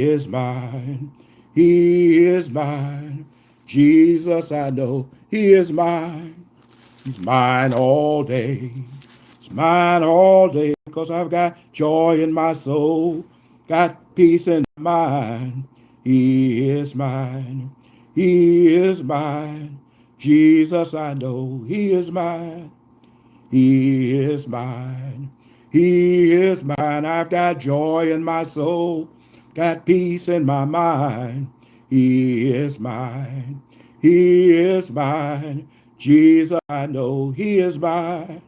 is mine. He is mine. Jesus, I know he is mine. He's mine all day. It's mine all day because I've got joy in my soul, got peace in my mind. He is mine. He is mine. Jesus, I know he is mine. He is mine. He is mine. I've got joy in my soul, got peace in my mind. He is mine. He is mine. Jesus, I know he is mine.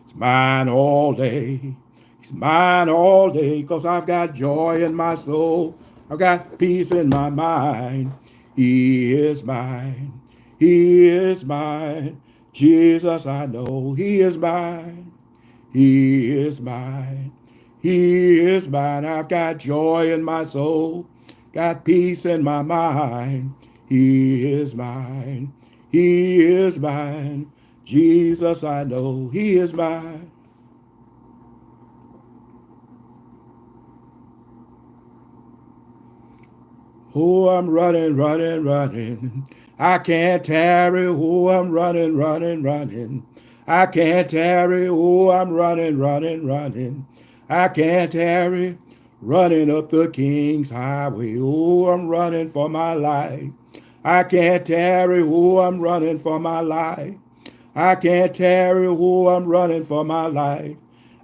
It's mine all day. It's mine all day because I've got joy in my soul. I've got peace in my mind. He is mine. He is mine. Jesus, I know he is mine. He is mine. He is mine. I've got joy in my soul. Got peace in my mind. He is mine. He is mine. Jesus, I know he is mine. Oh, I'm running, running, running. I can't tarry. Oh, I'm running, running, running. I can't tarry. Oh, I'm running, running, running. I can't tarry. Running up the King's Highway. Oh, I'm running for my life. I can't tarry. Oh, I'm running for my life. I can't tarry, oh, I'm running for my life.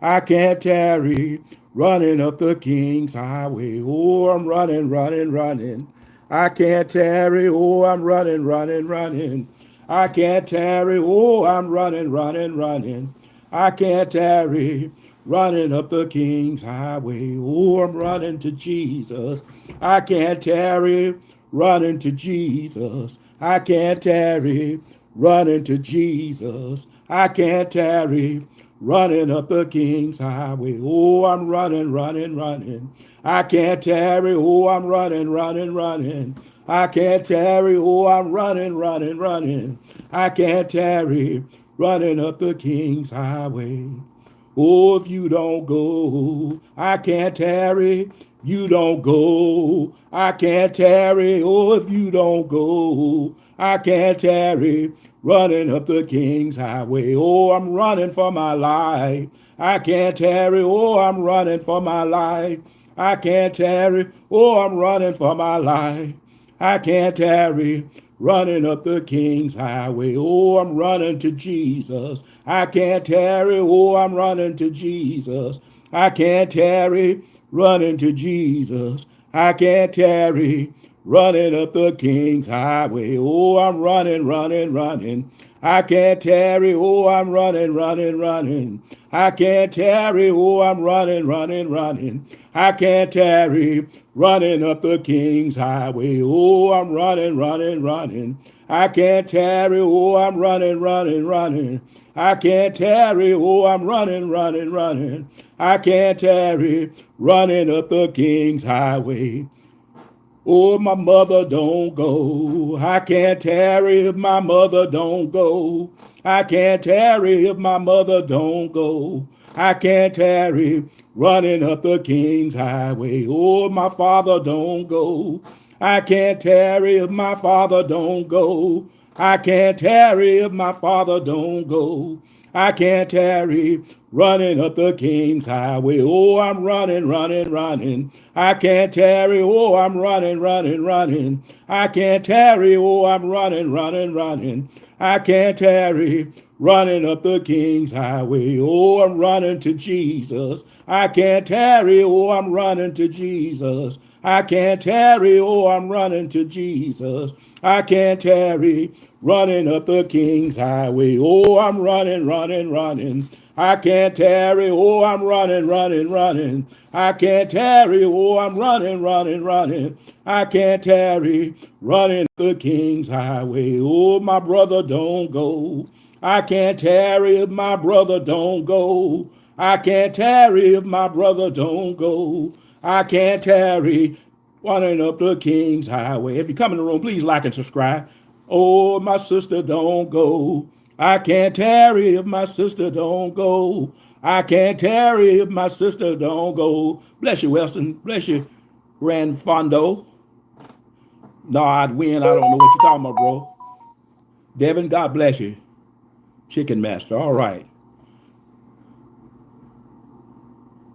I can't tarry, running up the King's Highway. Oh, I'm running, running, running. I can't tarry, oh, I'm running, running, running. I can't tarry, oh, I'm running, running, running. I can't tarry, running up the King's Highway. Oh, I'm running to Jesus. I can't tarry, running to Jesus. I can't tarry, running to Jesus. I can't tarry, running up the King's Highway. Oh, I'm running, running, running. I can't tarry. Oh, I'm running, running, running. I can't tarry. Oh, I'm running, running, running. I can't tarry, running up the King's Highway. Oh, if you don't go, I can't tarry. You don't go, I can't tarry. Oh, if you don't go, I can't tarry. Running up the King's Highway. Oh, I'm running for my life. I can't tarry. Oh, I'm running for my life. I can't tarry. Oh, I'm running for my life. I can't tarry, running up the King's Highway. Oh, I'm running to Jesus. I can't tarry. Oh, I'm running to Jesus. I can't tarry, running to Jesus. I can't tarry, running up the King's Highway. Oh, I'm running, running, running. I can't tarry. Oh, I'm running, running, running. I can't tarry. Oh, I'm running, running, running. I can't tarry, running up the King's Highway. Oh, I'm running, running, running. I can't tarry. Oh, I'm running, running, running. I can't tarry. Oh, I'm running, running, running. I can't tarry, running up the King's Highway. Oh, my mother don't go. I can't tarry if my mother don't go. I can't tarry if my mother don't go. I can't tarry, running up the King's Highway. Oh, my father don't go. I can't tarry if my father don't go. I can't tarry if my father don't go. I can't tarry, running up the King's Highway. Oh, I'm running, running, running. I can't tarry. Oh, I'm running, running, running. I can't tarry. Oh, I'm running, running, running. I can't tarry, running up the King's Highway. Oh, I'm running to Jesus. I can't tarry. Oh, I'm running to Jesus. I can't tarry. Oh, I'm running to Jesus. I can't tarry, running up the King's Highway. Oh, I'm running, running, running. I can't tarry. Oh, I'm running, running, running. I can't tarry. Oh, I'm running, running, running. I can't tarry, running up the King's Highway. Oh, my brother don't go. I can't tarry if my brother don't go. I can't tarry if my brother don't go. I can't tarry, running up the King's Highway. If you come in the room, please like and subscribe. Oh, my sister don't go. I can't tarry if my sister don't go. I can't tarry if my sister don't go. Bless you, Weston. Bless you. Grand Fondo. No, I'd win. I don't know what you're talking about, bro. Devin, God bless you. Chicken Master. All right.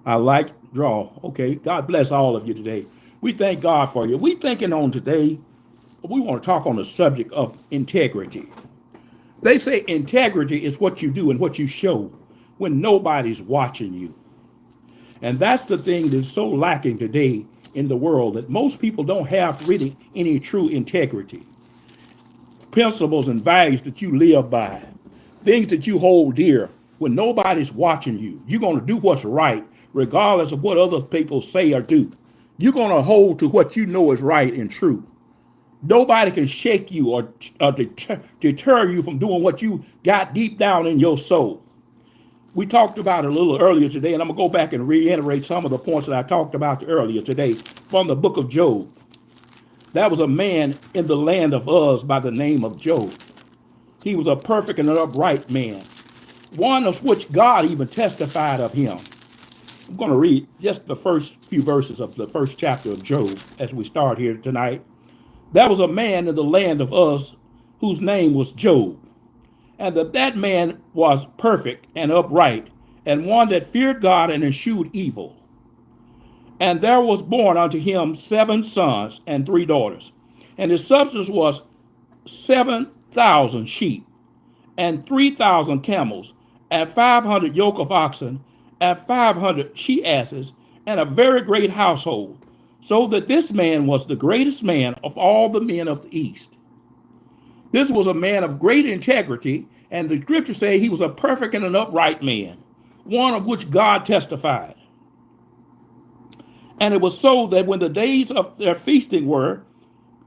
I like draw. Okay. God bless all of you today. We thank God for you. We thinking on today, we want to talk on the subject of integrity. They say integrity is what you do and what you show when nobody's watching you. And that's the thing that's so lacking today in the world, that most people don't have really any true integrity. Principles and values that you live by, things that you hold dear when nobody's watching you. You're going to do what's right, regardless of what other people say or do. You're going to hold to what you know is right and true. Nobody can shake you or deter you from doing what you got deep down in your soul. We talked about it a little earlier today, and I'm going to go back and reiterate some of the points that I talked about earlier today from the book of Job. That was a man in the land of Uz by the name of Job. He was a perfect and an upright man, one of which God even testified of him. I'm going to read just the first few verses of the first chapter of Job as we start here tonight. There was a man in the land of Uz whose name was Job. And that man was perfect and upright, and one that feared God and eschewed evil. And there was born unto him 7 sons and 3 daughters. And his substance was 7,000 sheep, and 3,000 camels, and 500 yoke of oxen, and 500 she asses, and a very great household, so that this man was the greatest man of all the men of the east. This was a man of great integrity, and the scriptures say he was a perfect and an upright man, one of which God testified. And it was so that when the days of their feasting were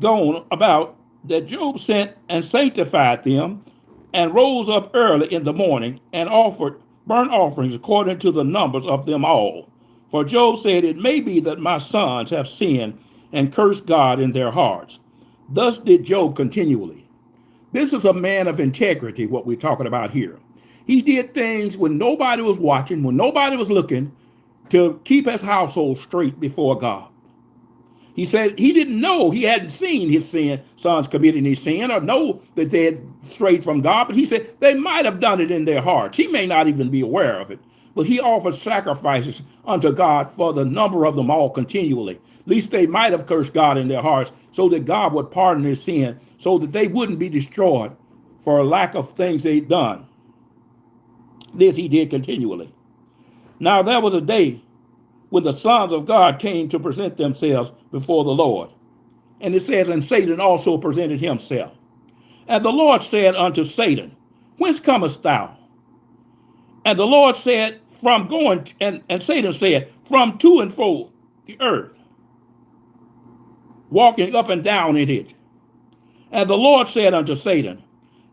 gone about, that Job sent and sanctified them, and rose up early in the morning, and offered burnt offerings according to the numbers of them all. For Job said, it may be that my sons have sinned and cursed God in their hearts. Thus did Job continually. This is a man of integrity, what we're talking about here. He did things when nobody was watching, when nobody was looking, to keep his household straight before God. He said he didn't know, he hadn't seen his sons committing his sin or know that they had strayed from God, but he said they might have done it in their hearts. He may not even be aware of it, but he offered sacrifices unto God for the number of them all continually. At least they might have cursed God in their hearts so that God would pardon their sin, so that they wouldn't be destroyed for a lack of things they'd done. This he did continually. Now there was a day when the sons of God came to present themselves before the Lord. And it says, and Satan also presented himself. And the Lord said unto Satan, whence comest thou? And the Lord said, from going, and Satan said, from to and fro the earth, walking up and down in it. And the Lord said unto Satan,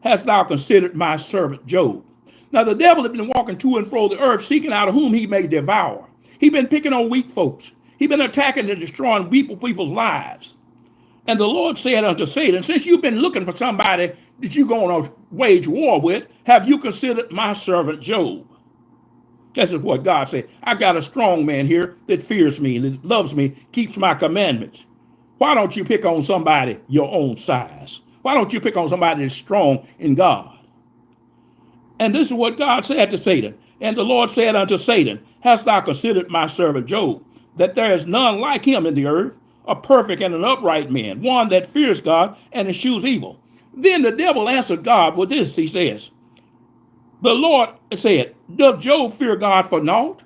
hast thou considered my servant Job? Now the devil had been walking to and fro the earth, seeking out whom he may devour. He'd been picking on weak folks. He'd been attacking and destroying people's lives. And the Lord said unto Satan, since you've been looking for somebody that you're going to wage war with, have you considered my servant Job? This is what God said. I got a strong man here that fears me, that loves me, keeps my commandments. Why don't you pick on somebody your own size? Why don't you pick on somebody that's strong in God? And this is what God said to Satan. And the Lord said unto Satan, hast thou considered my servant Job, that there is none like him in the earth, a perfect and an upright man, one that fears God and eschews evil? Then the devil answered God with this, he says, the Lord said, does Job fear God for naught?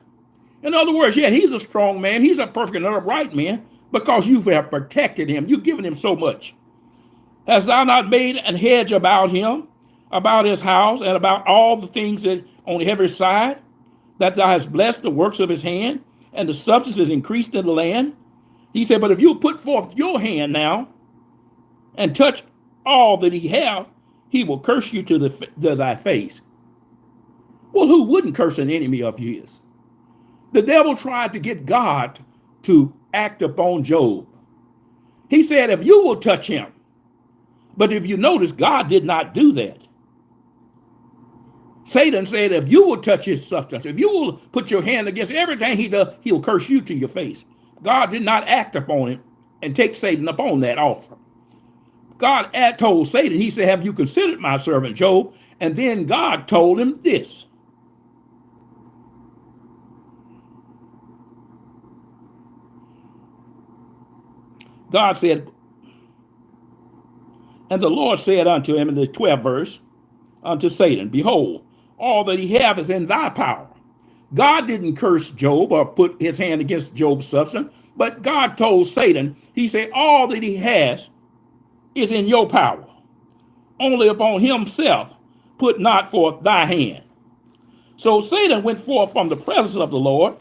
In other words, yeah, he's a strong man. He's a perfect and upright man because you have protected him. You've given him so much. Hast thou not made an hedge about him, about his house, and about all the things that on every side, that thou hast blessed the works of his hand, and the substance is increased in the land? He said, but if you put forth your hand now and touch all that he hath, he will curse you to thy face. Well, who wouldn't curse an enemy of his? The devil tried to get God to act upon Job. He said, if you will touch him. But if you notice, God did not do that. Satan said, if you will touch his substance, if you will put your hand against everything he does, he'll curse you to your face. God did not act upon him and take Satan upon that offer. God had told Satan, he said, have you considered my servant Job? And then God told him this. God said, and the Lord said unto him in the 12th verse, unto Satan, behold, all that he have is in thy power. God didn't curse Job or put his hand against Job's substance, but God told Satan, he said, all that he has is in your power. Only upon himself put not forth thy hand. So Satan went forth from the presence of the Lord,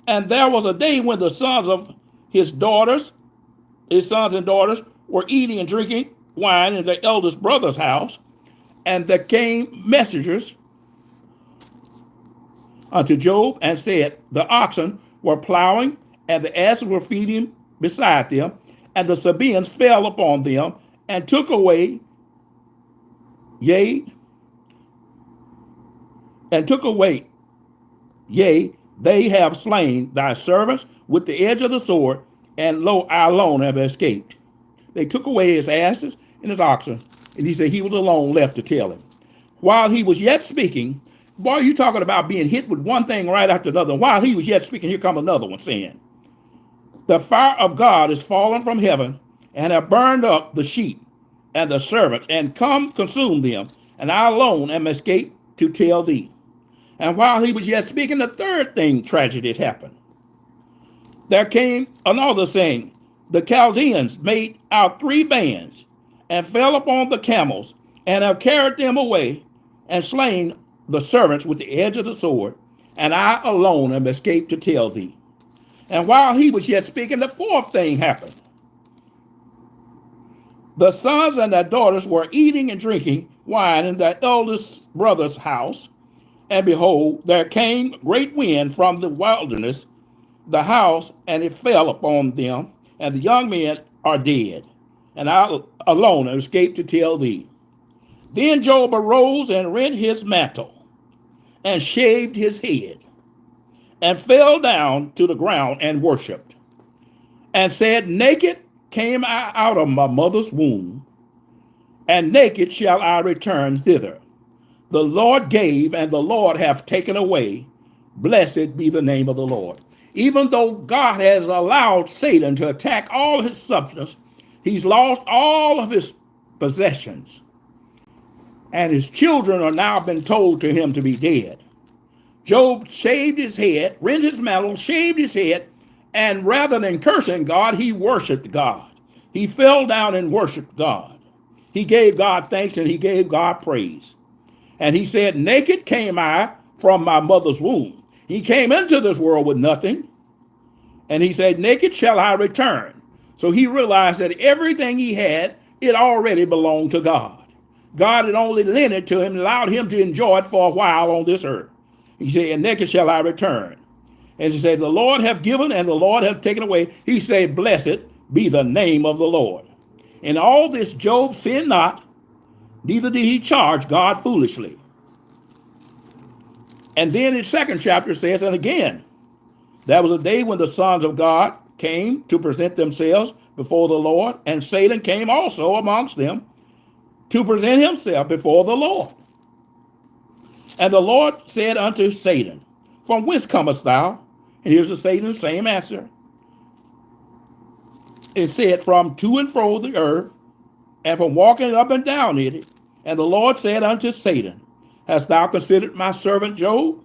and there was a day when the sons of his sons and daughters, were eating and drinking wine in their eldest brother's house, and there came messengers unto Job and said, the oxen were plowing, and the asses were feeding beside them, and the Sabaeans fell upon them and took away, yea, they have slain thy servants with the edge of the sword, and lo, I alone have escaped. They took away his asses and his oxen, and he said he was alone left to tell him. While he was yet speaking, boy, you talking about being hit with one thing right after another. While he was yet speaking, here comes another one saying, the fire of God is fallen from heaven and have burned up the sheep and the servants and come consume them, and I alone am escaped to tell thee. And while he was yet speaking, the third thing tragedy happened. There came another saying, the Chaldeans made out 3 bands and fell upon the camels and have carried them away and slain the servants with the edge of the sword, and I alone am escaped to tell thee. And while he was yet speaking, the fourth thing happened. The sons and their daughters were eating and drinking wine in their eldest brother's house, and behold, there came great wind from the wilderness, the house, and it fell upon them, and the young men are dead, and I alone have escaped to tell thee. Then Job arose and rent his mantle, and shaved his head, and fell down to the ground and worshipped, and said, naked came I out of my mother's womb, and naked shall I return thither. The Lord gave, and the Lord hath taken away. Blessed be the name of the Lord. Even though God has allowed Satan to attack all his substance, he's lost all of his possessions. And his children are now been told to him to be dead. Job shaved his head, rent his mantle, shaved his head, and rather than cursing God, he worshiped God. He fell down and worshiped God. He gave God thanks and he gave God praise. And he said, naked came I from my mother's womb. He came into this world with nothing. And he said, naked shall I return. So he realized that everything he had, it already belonged to God. God had only lent it to him and allowed him to enjoy it for a while on this earth. He said, and naked shall I return. And he said, the Lord hath given and the Lord hath taken away. He said, blessed be the name of the Lord. In all this Job sinned not, neither did he charge God foolishly. And then in 2nd chapter says, and again, there was a day when the sons of God came to present themselves before the Lord, and Satan came also amongst them to present himself before the Lord. And the Lord said unto Satan, from whence comest thou? And here's the Satan, same answer. It said, from to and fro the earth, and from walking up and down it. And the Lord said unto Satan, hast thou considered my servant Job,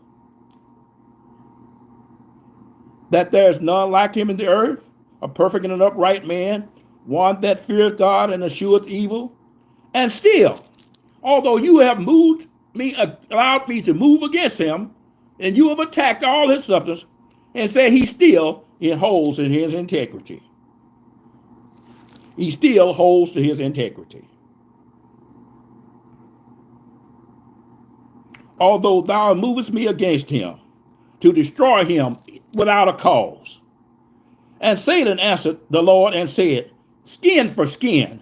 that there is none like him in the earth, a perfect and an upright man, one that feareth God and escheweth evil? And still, although you have moved me, allowed me to move against him, and you have attacked all his substance, and say he still holds in his integrity. He still holds to his integrity. Although thou movest me against him to destroy him without a cause. And Satan answered the Lord and said, skin for skin.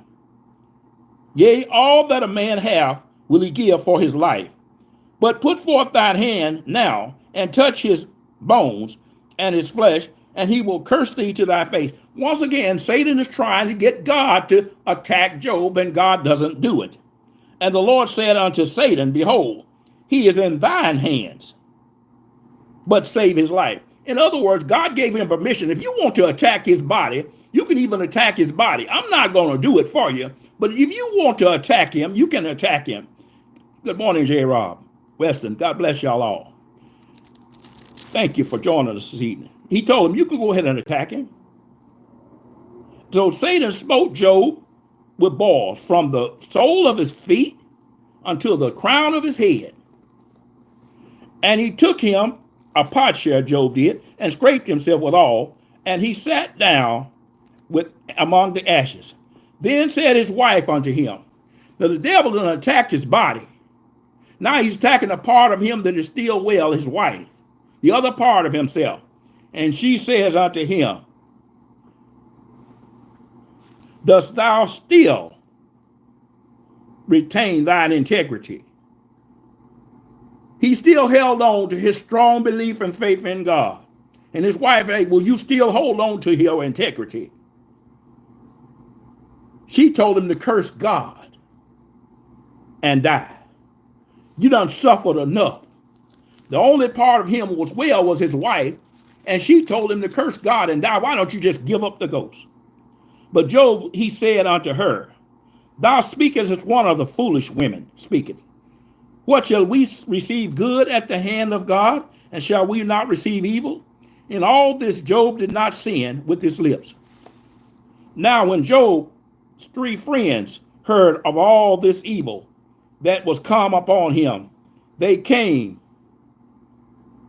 Yea, all that a man hath will he give for his life. But put forth thine hand now, and touch his bones and his flesh, and he will curse thee to thy face. Once again, Satan is trying to get God to attack Job, and God doesn't do it. And the Lord said unto Satan, behold, he is in thine hands, but save his life. In other words, God gave him permission. If you want to attack his body, you can even attack his body. I'm not going to do it for you, but if you want to attack him, you can attack him. Good morning, J. Rob Weston. God bless y'all all. Thank you for joining us this evening. He told him, you can go ahead and attack him. So Satan smote Job with balls from the sole of his feet until the crown of his head. And he took him a potsherd, Job did, and scraped himself withal, and he sat down with among the ashes. Then said his wife unto him, now the devil done attacked his body. Now he's attacking a part of him that is still well, his wife, the other part of himself. And she says unto him, dost thou still retain thine integrity? He still held on to his strong belief and faith in God. And his wife said, will you still hold on to your integrity? She told him to curse God and die. You done suffered enough. The only part of him was well was his wife, and she told him to curse God and die. Why don't you just give up the ghost? But Job, he said unto her, thou speakest as one of the foolish women speaketh. What shall we receive good at the hand of God, and shall we not receive evil? In all this Job did not sin with his lips. Now when Job's 3 friends heard of all this evil that was come upon him, they came,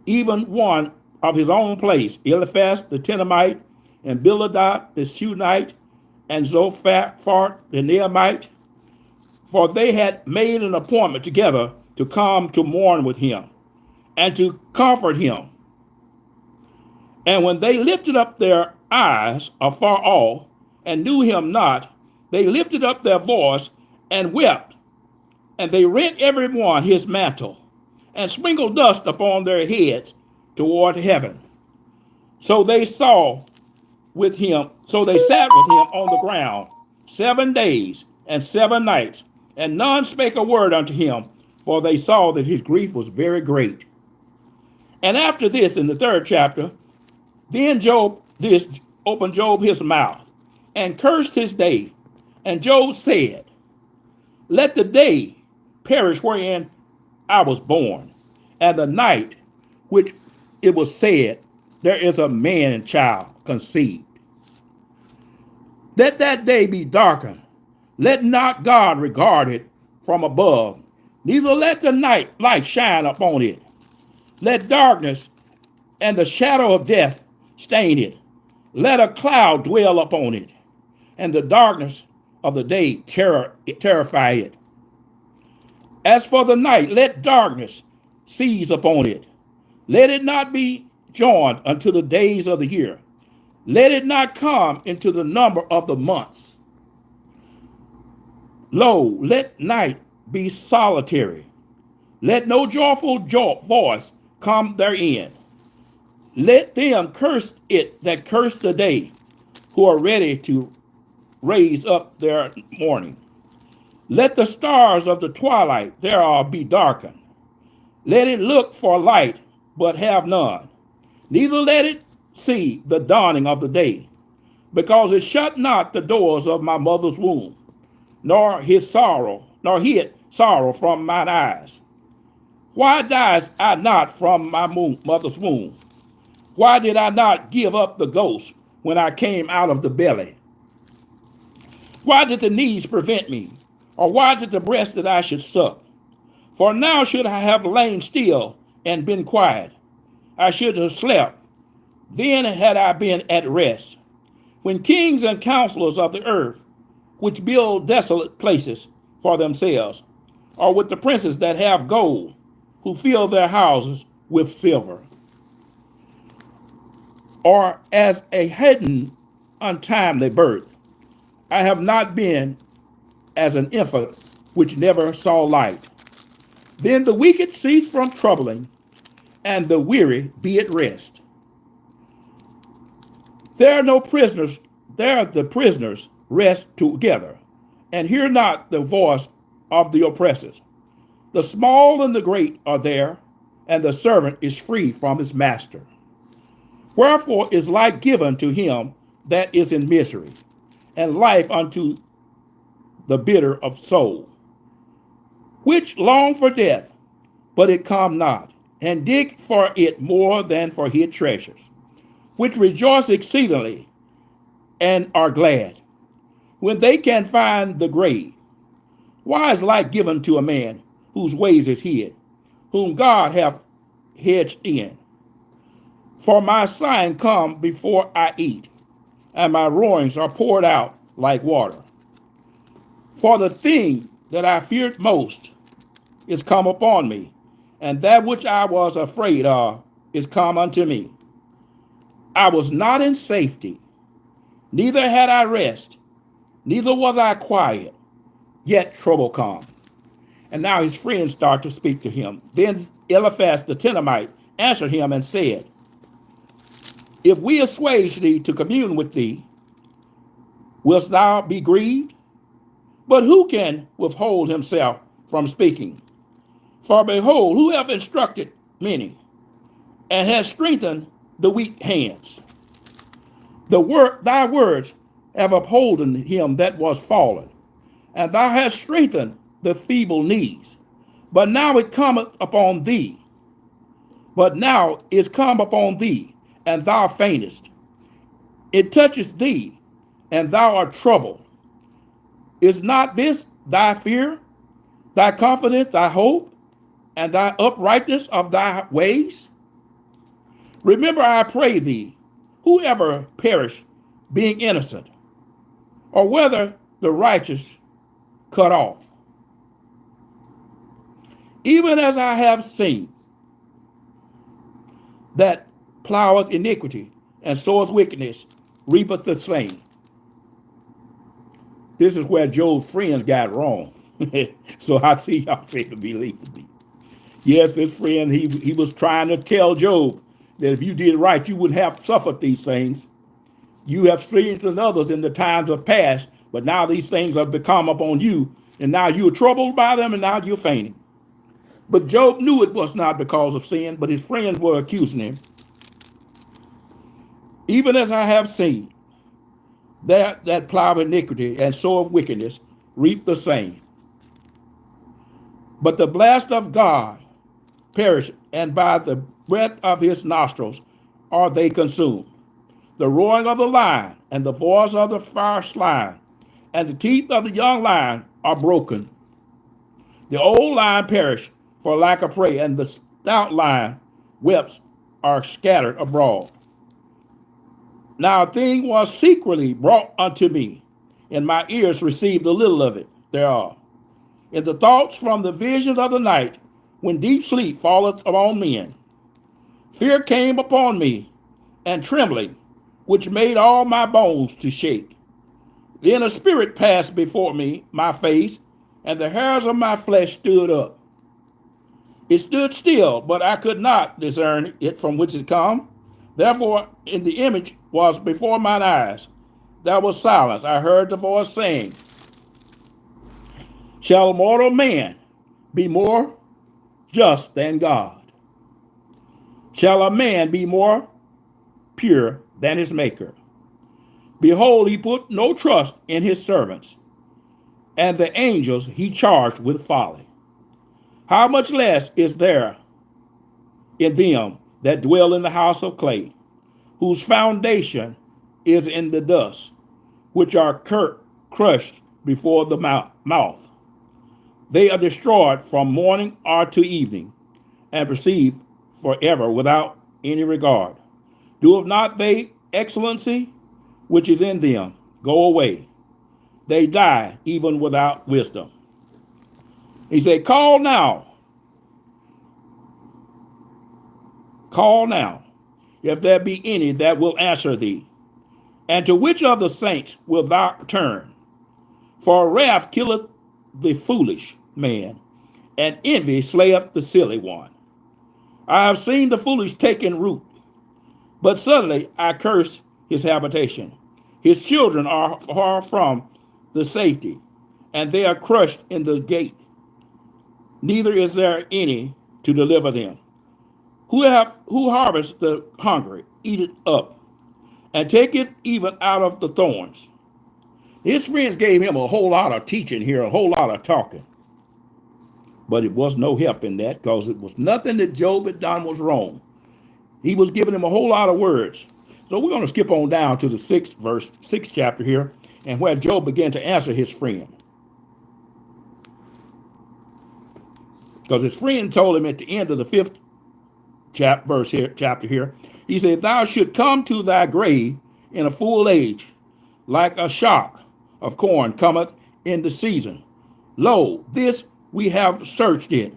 even one of his own place, Eliphaz the Temanite, and Bildad the Shunite, and Zophar the Naamite, for they had made an appointment together to come to mourn with him and to comfort him. And when they lifted up their eyes afar off and knew him not, they lifted up their voice and wept, and they rent every one his mantle and sprinkled dust upon their heads toward heaven. So they sat with him on the ground 7 days and 7 nights, and none spake a word unto him, for they saw that his grief was very great. And after this, in the 3rd chapter, then opened Job his mouth and cursed his day. And Job said, let the day perish wherein I was born, and the night which it was said, there is a man and child conceived. Let that day be darkened. Let not God regard it from above, neither let the night light shine upon it. Let darkness and the shadow of death stain it. Let a cloud dwell upon it, and the darkness of the day terrify it. As for the night, let darkness seize upon it. Let it not be joined unto the days of the year. Let it not come into the number of the months. Lo, let night be solitary. Let no joyful voice come therein. Let them curse it that curse the day, who are ready to raise up their mourning. Let the stars of the twilight thereof be darkened. Let it look for light, but have none. Neither let it see the dawning of the day, because it shut not the doors of my mother's womb, nor hid sorrow from mine eyes. Why died I not from my mother's womb? Why did I not give up the ghost when I came out of the belly? Why did the knees prevent me? Or why did the breast that I should suck? For now should I have lain still and been quiet. I should have slept. Then had I been at rest. When kings and counselors of the earth, which build desolate places for themselves, or with the princes that have gold, who fill their houses with silver, or as a hidden untimely birth, I have not been as an infant which never saw light. Then the wicked cease from troubling, and the weary be at rest. There are no prisoners, there the prisoners rest together, and hear not the voice of the oppressors. The small and the great are there, and the servant is free from his master. Wherefore is light given to him that is in misery, and life unto the bitter of soul, which long for death, but it come not, and dig for it more than for hid treasures, which rejoice exceedingly and are glad, when they can find the grave. Why is light given to a man whose ways is hid, whom God hath hedged in? For my sign come before I eat, and my roarings are poured out like water. For the thing that I feared most is come upon me, and that which I was afraid of is come unto me. I was not in safety, neither had I rest, neither was I quiet, yet trouble come. And now his friends start to speak to him. Then Eliphaz the Temanite answered him and said, If we assuage thee to commune with thee, wilt thou be grieved? But who can withhold himself from speaking? For behold, who hath instructed many, and has strengthened the weak hands? Thy words have upholden him that was fallen, and thou hast strengthened the feeble knees. But now it cometh upon thee. But now is come upon thee, and thou faintest. It toucheth thee, and thou art troubled. Is not this thy fear, thy confidence, thy hope, and thy uprightness of thy ways? Remember, I pray thee, whoever perish, being innocent, or whether the righteous cut off. Even as I have seen, that ploweth iniquity and soweth wickedness, reapeth the same. This is where Job's friends got wrong. So I see y'all fail to believe me. Yes, this friend, he was trying to tell Job that if you did right, you wouldn't have suffered these things. You have strengthened others in the times of past, but now these things have become upon you, and now you're troubled by them, and now you're fainting. But Job knew it was not because of sin, but his friends were accusing him. Even as I have seen, that plow of iniquity and sow of wickedness reap the same. But the blast of God perish, and by the breath of his nostrils are they consumed. The roaring of the lion and the voice of the fierce lion and the teeth of the young lion are broken. The old lion perished for lack of prey, and the stout lion whelps are scattered abroad. Now a thing was secretly brought unto me, and my ears received a little of it thereof. In the thoughts from the visions of the night, when deep sleep falleth upon men, fear came upon me, and trembling, which made all my bones to shake. Then a spirit passed before me, my face, and the hairs of my flesh stood up. It stood still, but I could not discern it from whence it come. Therefore, in the image was before mine eyes. There was silence. I heard the voice saying, Shall a mortal man be more just than God? Shall a man be more pure than his maker? Behold, he put no trust in his servants, and the angels he charged with folly. How much less is there in them that dwell in the house of clay, whose foundation is in the dust, which are crushed before the mouth. They are destroyed from morning or to evening, and perceive forever without any regard. Doeth not they excellency which is in them go away? They die even without wisdom. He said, Call now, if there be any that will answer thee. And to which of the saints wilt thou turn? For wrath killeth the foolish man, and envy slayeth the silly one. I have seen the foolish taken root, but suddenly I curse his habitation. His children are far from the safety, and they are crushed in the gate. Neither is there any to deliver them. Who harvests the hungry, eat it up, and take it even out of the thorns. His friends gave him a whole lot of teaching here, a whole lot of talking. But it was no help in that, because it was nothing that Job had done was wrong. He was giving him a whole lot of words. So we're going to skip on down to the sixth chapter here, and where Job began to answer his friend. Because his friend told him at the end of the fifth chapter here, he said, "Thou should come to thy grave in a full age, like a shock of corn cometh in the season. Lo, this we have searched it.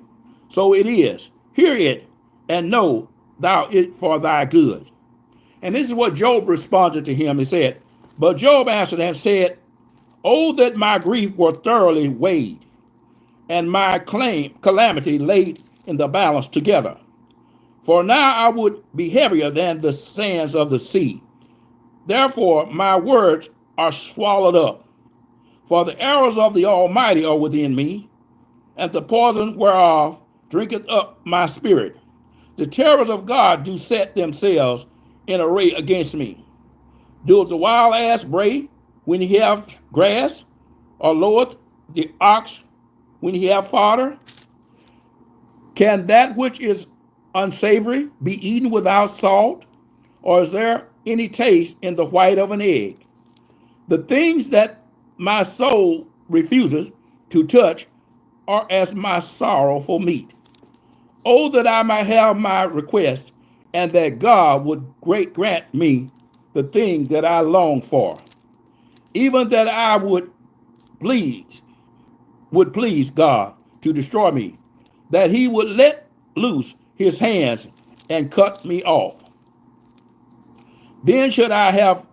So it is. Hear it, and know thou it for thy good." And this is what Job responded to him. He said, "But Job answered and said, Oh, that my grief were thoroughly weighed, and my calamity laid in the balance together. For now I would be heavier than the sands of the sea. Therefore my words are swallowed up. For the arrows of the Almighty are within me, and the poison whereof drinketh up my spirit. The terrors of God do set themselves in array against me. Doeth the wild ass bray when he have grass, or loweth the ox when he have fodder? Can that which is unsavory be eaten without salt? Or is there any taste in the white of an egg? The things that my soul refuses to touch are as my sorrowful meat. Oh, that I might have my request, and that God would grant me the thing that I long for, even that I would please God to destroy me, that he would let loose his hands and cut me off. Then should I have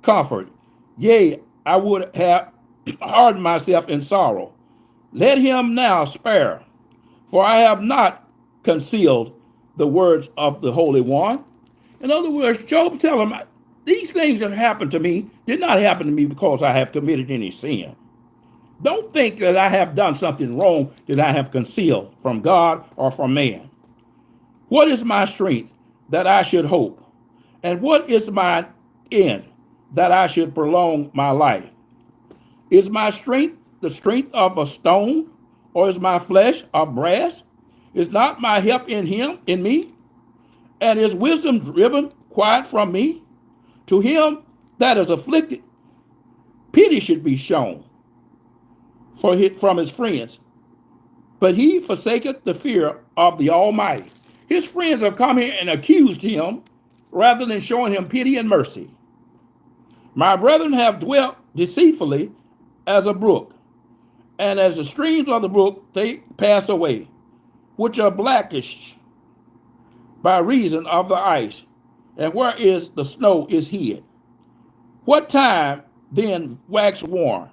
comfort, yea, I would have hardened myself in sorrow. Let him now spare, for I have not concealed the words of the Holy One." In other words, Job telling him, these things that happened to me did not happen to me because I have committed any sin. Don't think that I have done something wrong that I have concealed from God or from man. What is my strength that I should hope? And what is my end that I should prolong my life? Is my strength the strength of a stone, or is my flesh of brass? Is not my help in me? And is wisdom driven quiet from me? To him that is afflicted, pity should be shown from his friends. But he forsaketh the fear of the Almighty. His friends have come here and accused him rather than showing him pity and mercy. My brethren have dwelt deceitfully as a brook, and as the streams of the brook they pass away, which are blackish by reason of the ice, and where is the snow is hid. What time then wax warm?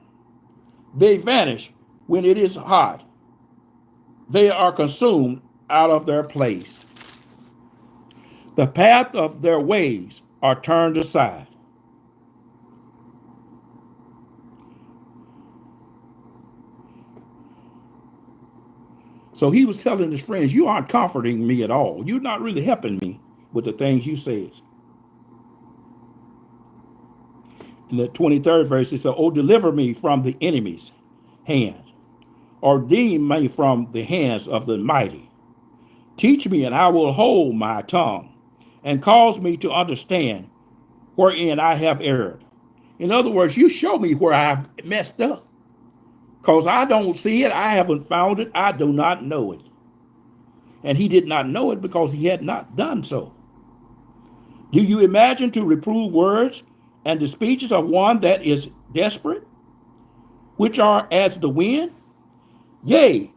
They vanish when it is hot. They are consumed out of their place. The path of their ways are turned aside. So he was telling his friends, you aren't comforting me at all. You're not really helping me with the things you say. In the 23rd verse, it says, "Oh, deliver me from the enemy's hand, or redeem me from the hands of the mighty. Teach me, and I will hold my tongue, and cause me to understand wherein I have erred." In other words, you show me where I've messed up, because I don't see it, I haven't found it, I do not know it. And he did not know it because he had not done so. Do you imagine to reprove words and the speeches of one that is desperate, which are as the wind? Yea,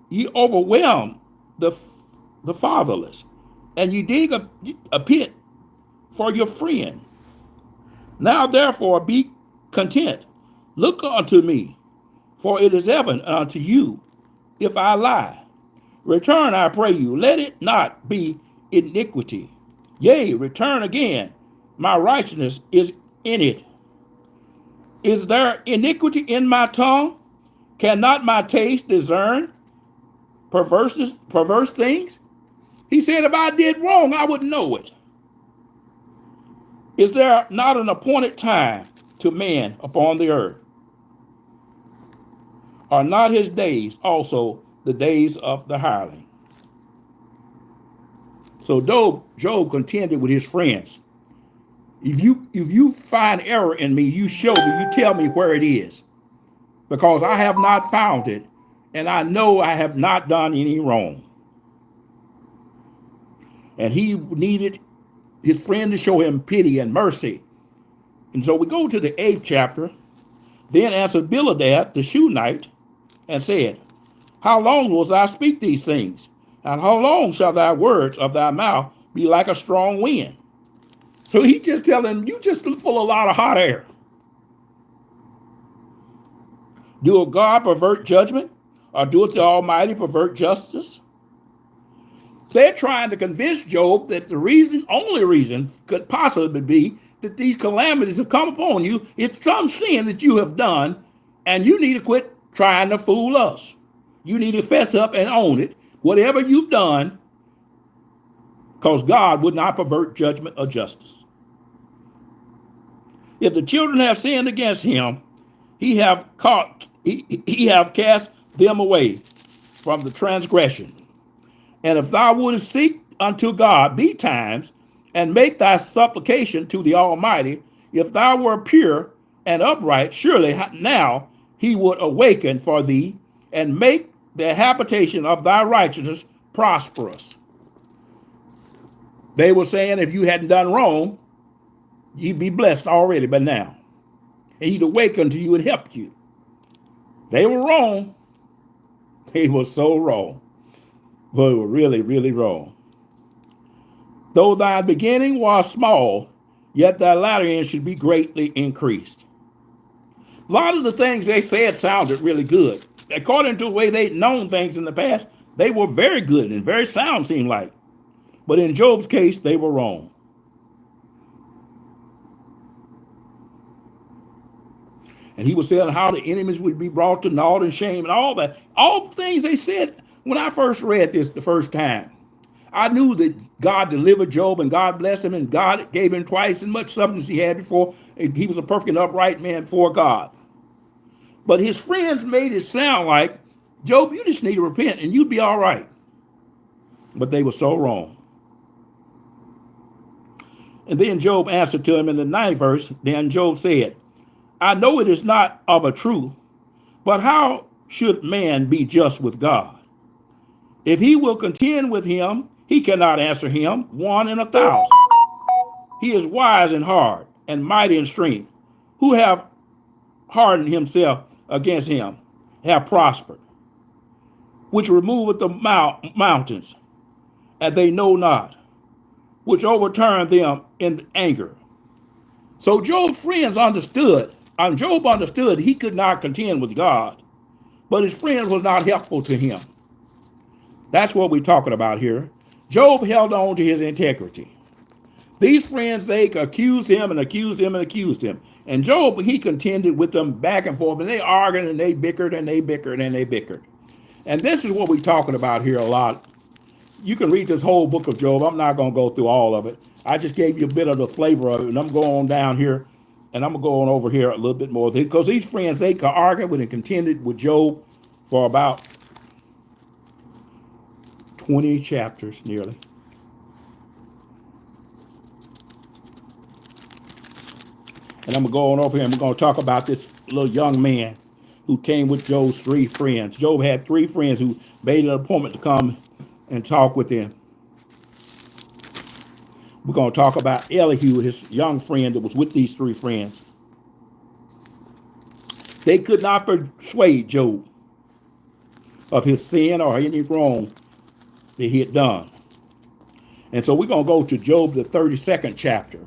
ye overwhelm the fatherless, and ye dig a pit for your friend. Now therefore be content, look unto me, for it is evident unto you if I lie. Return, I pray you, let it not be iniquity. Yea, return again, My righteousness is in it. Is there iniquity in my tongue? Cannot my taste discern perverse things? He said, if I did wrong, I would know it. Is there not an appointed time to man upon the earth? Are not his days also the days of the hireling? So Job contended with his friends. If you find error in me, you show me, you tell me where it is, because I have not found it, and I know I have not done any wrong. And he needed his friend to show him pity and mercy. And so we go to the 8th chapter. Then answered Bildad the Shunammite and said, how long wilt thou speak these things? And how long shall thy words of thy mouth be like a strong wind? So he just telling him, you just full of a lot of hot air. Do God pervert judgment? Or doeth the Almighty pervert justice? They're trying to convince Job that the only reason could possibly be that these calamities have come upon you. It's some sin that you have done, and you need to quit trying to fool us. You need to fess up and own it, whatever you've done, because God would not pervert judgment or justice. If the children have sinned against him, he have cast them away from the transgression. And if thou wouldest seek unto God betimes, and make thy supplication to the Almighty, if thou were pure and upright, surely now he would awaken for thee, and make the habitation of thy righteousness prosperous. They were saying if you hadn't done wrong, you'd be blessed already by now. And he'd awaken to you and help you. They were wrong. They were so wrong. But they were really, really wrong. Though thy beginning was small, yet thy latter end should be greatly increased. A lot of the things they said sounded really good. According to the way they'd known things in the past, they were very good and very sound, seemed like. But in Job's case, they were wrong. And he was saying how the enemies would be brought to naught and shame and all that. All the things they said when I first read this the first time. I knew that God delivered Job and God blessed him and God gave him twice as much substance he had before. He was a perfect and upright man for God. But his friends made it sound like, Job, you just need to repent and you'd be all right. But they were so wrong. And then Job answered to him in the 9th verse. Then Job said, I know it is not of a truth, but how should man be just with God? If he will contend with him, he cannot answer him 1 in 1,000. He is wise in heart and mighty in strength. Who have hardened himself against him have prospered, which removeth the mountains, and they know not, which overturned them in anger. So Job's friends understood, and Job understood he could not contend with God, but his friends was not helpful to him. That's what we're talking about here. Job held on to his integrity. These friends, they accused him and accused him and accused him. And Job, he contended with them back and forth, and they argued and they bickered and they bickered and they bickered. And this is what we're talking about here a lot. You can read this whole book of Job. I'm not going to go through all of it. I just gave you a bit of the flavor of it, and I'm going down here, and I'm going over here a little bit more. Because these friends, they argued and contended with Job for about 20 chapters nearly. And I'm going to go on over here and we're going to talk about this little young man who came with Job's 3 friends. Job had 3 friends who made an appointment to come and talk with him. We're going to talk about Elihu, his young friend that was with these 3 friends. They could not persuade Job of his sin or any wrong that he had done. And so we're going to go to Job, the 32nd chapter.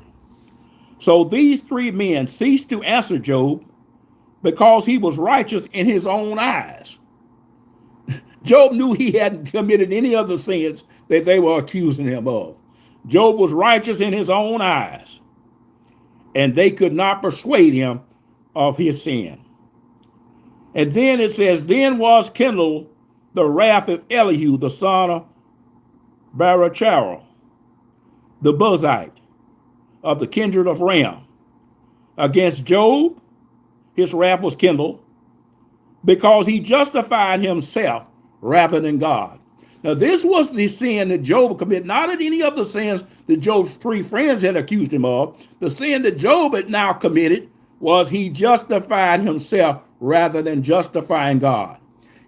So these 3 men ceased to answer Job because he was righteous in his own eyes. Job knew he hadn't committed any of the sins that they were accusing him of. Job was righteous in his own eyes. and they could not persuade him of his sin. And then it says, then was kindled the wrath of Elihu, the son of Barachel, the Buzite, of the kindred of Ram, against Job. His wrath was kindled because he justified himself rather than God. Now, this was the sin that Job committed, not any of the sins that Job's three friends had accused him of. The sin that Job had now committed was he justified himself rather than justifying God.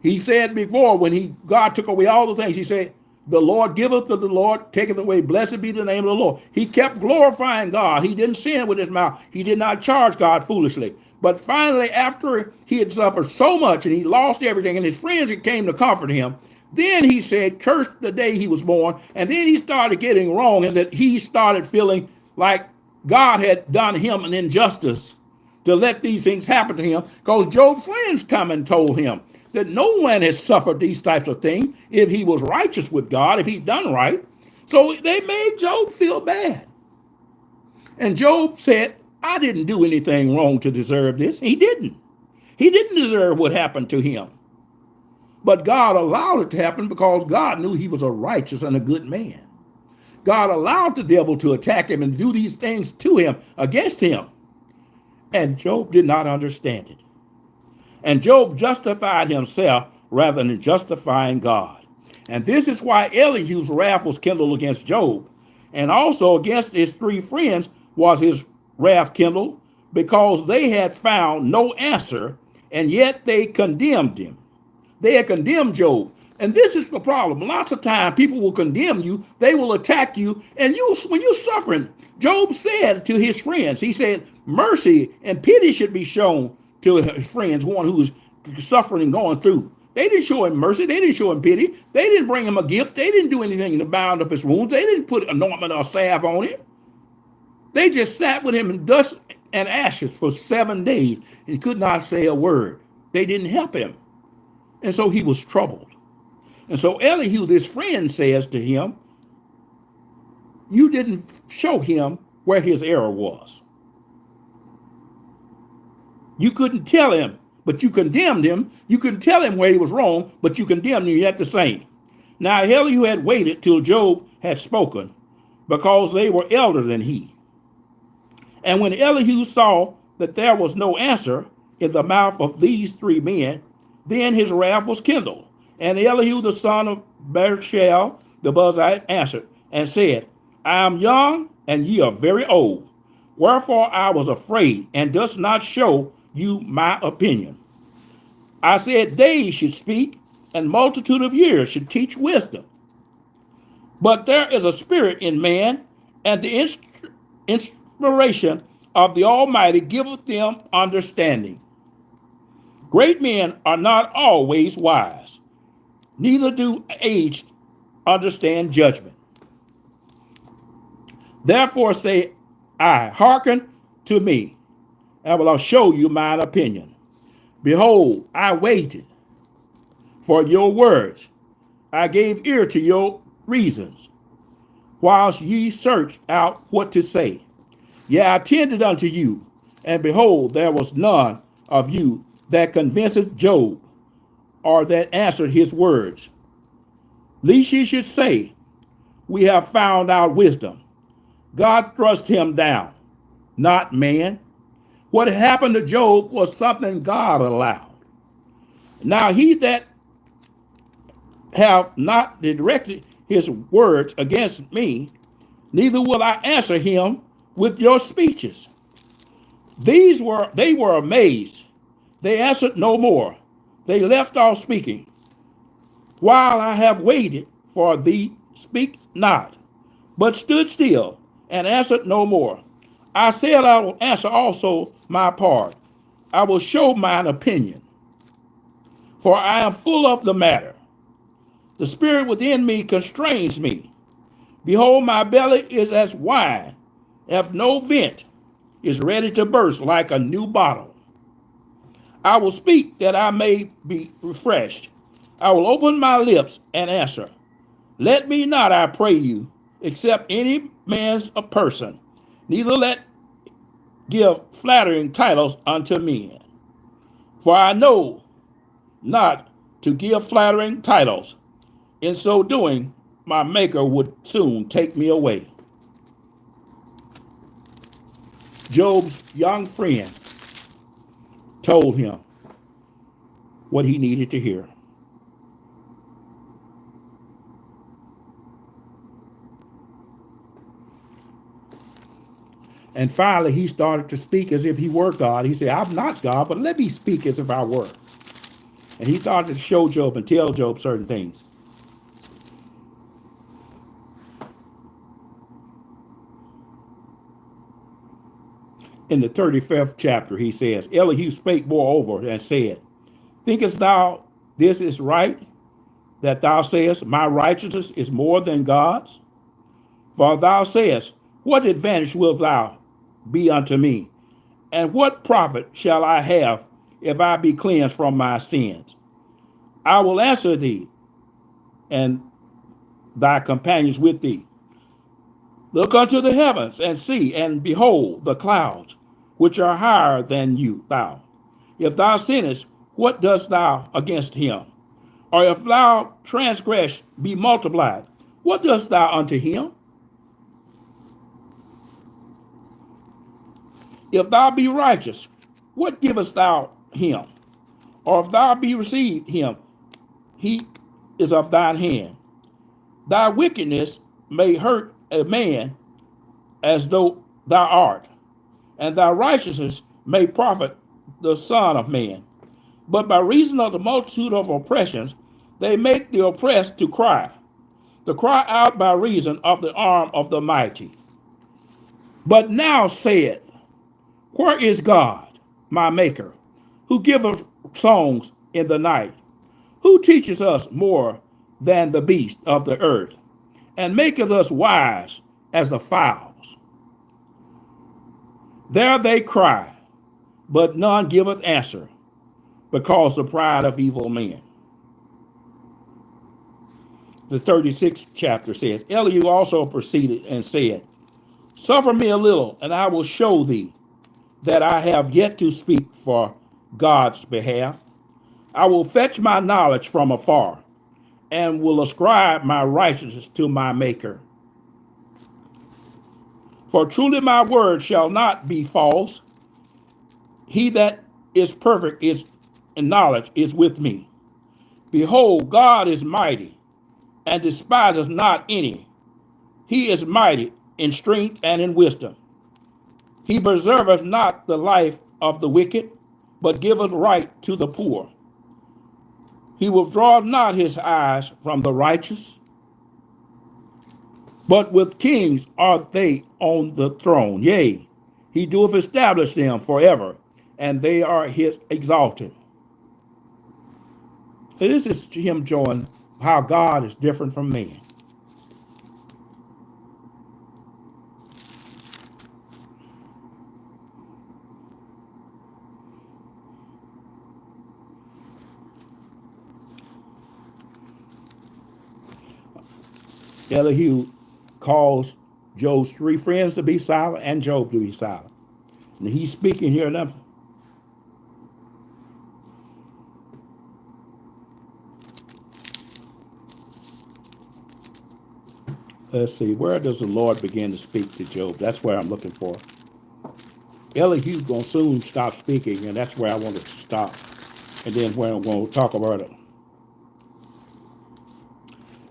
He said before, when God took away all the things, he said, the Lord giveth to the Lord, taketh away. Blessed be the name of the Lord. He kept glorifying God. He didn't sin with his mouth. He did not charge God foolishly. But finally, after he had suffered so much and he lost everything, and his friends came to comfort him, then he said, cursed the day he was born. And then he started getting wrong, and that he started feeling like God had done him an injustice to let these things happen to him, because Job's friends come and told him that no one has suffered these types of things if he was righteous with God, if he'd done right. So they made Job feel bad. And Job said, I didn't do anything wrong to deserve this. He didn't. He didn't deserve what happened to him. But God allowed it to happen because God knew he was a righteous and a good man. God allowed the devil to attack him and do these things to him, against him. And Job did not understand it. And Job justified himself rather than justifying God. And this is why Elihu's wrath was kindled against Job. And also against his three friends was his wrath kindled, because they had found no answer, and yet they condemned him. They had condemned Job. And this is the problem. Lots of times people will condemn you, they will attack you, and when you're suffering, Job said to his friends, he said, mercy and pity should be shown to his friends, one who's suffering and going through. They didn't show him mercy. They didn't show him pity. They didn't bring him a gift. They didn't do anything to bind up his wounds. They didn't put anointment or salve on him. They just sat with him in dust and ashes for 7 days and could not say a word. They didn't help him. And so he was troubled. And so Elihu, this friend, says to him, you didn't show him where his error was. You couldn't tell him, but you condemned him. You couldn't tell him where he was wrong, but you condemned him yet the same. Now Elihu had waited till Job had spoken, because they were elder than he. And when Elihu saw that there was no answer in the mouth of these three men, then his wrath was kindled. And Elihu the son of Barachel the Buzite answered and said, I am young, and ye are very old. Wherefore I was afraid, and does not show you my opinion. I said days should speak, and multitude of years should teach wisdom. But there is a spirit in man, and the inspiration of the Almighty giveth them understanding. Great men are not always wise, neither do aged understand judgment. Therefore say I, hearken to me, and will show you mine opinion. Behold, I waited for your words. I gave ear to your reasons, whilst ye searched out what to say. Yea, I attended unto you, and behold, there was none of you that convinced Job, or that answered his words. Lest ye should say, we have found out wisdom. God thrust him down, not man. What happened to Job was something God allowed. Now he that have not directed his words against me, neither will I answer him with your speeches. They were amazed. They answered no more. They left off speaking. While I have waited for thee, speak not, but stood still and answered no more. I said I will answer also my part. I will show mine opinion, for I am full of the matter. The spirit within me constrains me. Behold, my belly is as wine, hath no vent, is ready to burst like a new bottle. I will speak that I may be refreshed. I will open my lips and answer. Let me not, I pray you, accept any man's a person, neither let give flattering titles unto men. For I know not to give flattering titles. In so doing, my Maker would soon take me away. Job's young friend told him what he needed to hear. And finally, he started to speak as if he were God. He said, I'm not God, but let me speak as if I were. And he started to show Job and tell Job certain things. In the 35th chapter, he says, Elihu spake moreover and said, thinkest thou this is right, that thou sayest, my righteousness is more than God's? For thou sayest, what advantage wilt thou be unto me? And what profit shall I have if I be cleansed from my sins? I will answer thee, and thy companions with thee. Look unto the heavens, and see, and behold the clouds, which are higher than thou. If thou sinnest, what dost thou against him? Or if thou transgress be multiplied, what dost thou unto him? If thou be righteous, what givest thou him? Or if thou be received him, he is of thine hand. Thy wickedness may hurt a man as though thou art, and thy righteousness may profit the Son of Man. But by reason of the multitude of oppressions, they make the oppressed to cry out by reason of the arm of the mighty. But now saith, where is God, my Maker, who giveth songs in the night, who teaches us more than the beast of the earth, and maketh us wise as the fowls? There they cry, but none giveth answer, because the pride of evil men. The 36th chapter says, Elihu also proceeded and said, suffer me a little, and I will show thee that I have yet to speak for God's behalf. I will fetch my knowledge from afar, and will ascribe my righteousness to my Maker. For truly my word shall not be false. He that is perfect is in knowledge is with me. Behold, God is mighty, and despiseth not any. He is mighty in strength and in wisdom. He preserveth not the life of the wicked, but giveth right to the poor. He withdraweth not his eyes from the righteous, but with kings are they on the throne. Yea, he doeth establish them forever, and they are his exalted. So this is him showing how God is different from man. Elihu calls Job's three friends to be silent and Job to be silent. And he's speaking here now. Let's see, where does the Lord begin to speak to Job? That's where I'm looking for. Elihu going to soon stop speaking, and that's where I wanted to stop. And then where I'm going to talk about it.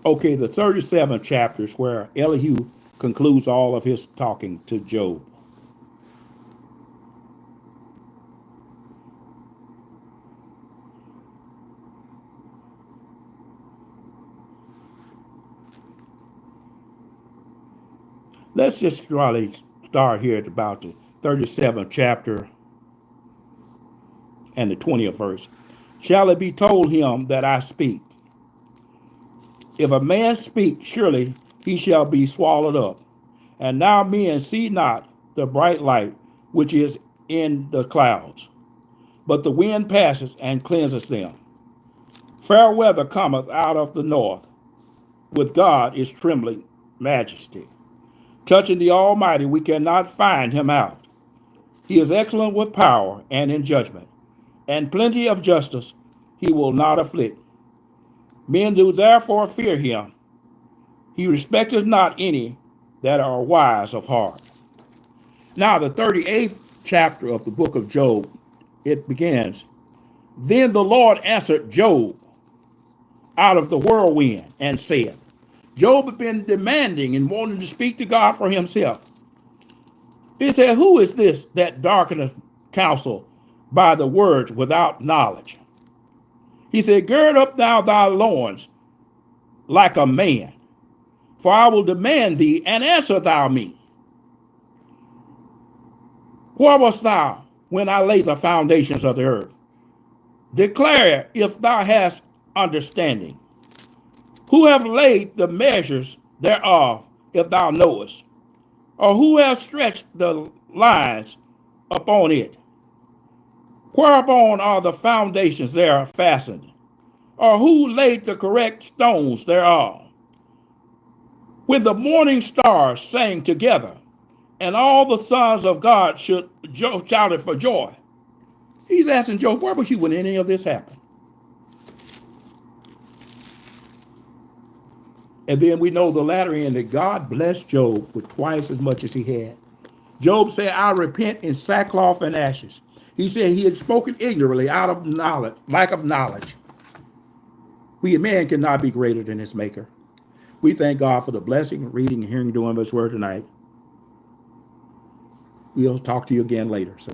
Okay, the 37th chapter is where Elihu concludes all of his talking to Job. Let's just really start here at about the 37th chapter and the 20th verse. Shall it be told him that I speak? If a man speak, surely he shall be swallowed up. And now men see not the bright light which is in the clouds, but the wind passes and cleanses them. Fair weather cometh out of the north. With God is trembling majesty. Touching the Almighty, we cannot find him out. He is excellent with power and in judgment, and plenty of justice he will not afflict. Men do therefore fear him. He respecteth not any that are wise of heart. Now, the 38th chapter of the book of Job, it begins, Then the Lord answered Job out of the whirlwind and said, Job had been demanding and wanting to speak to God for himself. He said, Who is this that darkeneth counsel by the words without knowledge? He said, Gird up thou thy loins like a man, for I will demand thee, and answer thou me. Where wast thou when I laid the foundations of the earth? Declare if thou hast understanding. Who have laid the measures thereof, if thou knowest? Or who has stretched the lines upon it? Whereupon are the foundations there fastened? Or who laid the correct stones thereof? When the morning stars sang together, and all the sons of God shouted for joy. He's asking Job, where was you when any of this happened? And then we know the latter end that God blessed Job with twice as much as he had. Job said, I repent in sackcloth and ashes. He said he had spoken ignorantly out of knowledge, lack of knowledge. Man cannot be greater than his maker. We thank God for the blessing, reading, and hearing, doing of his word tonight. We'll talk to you again later. So.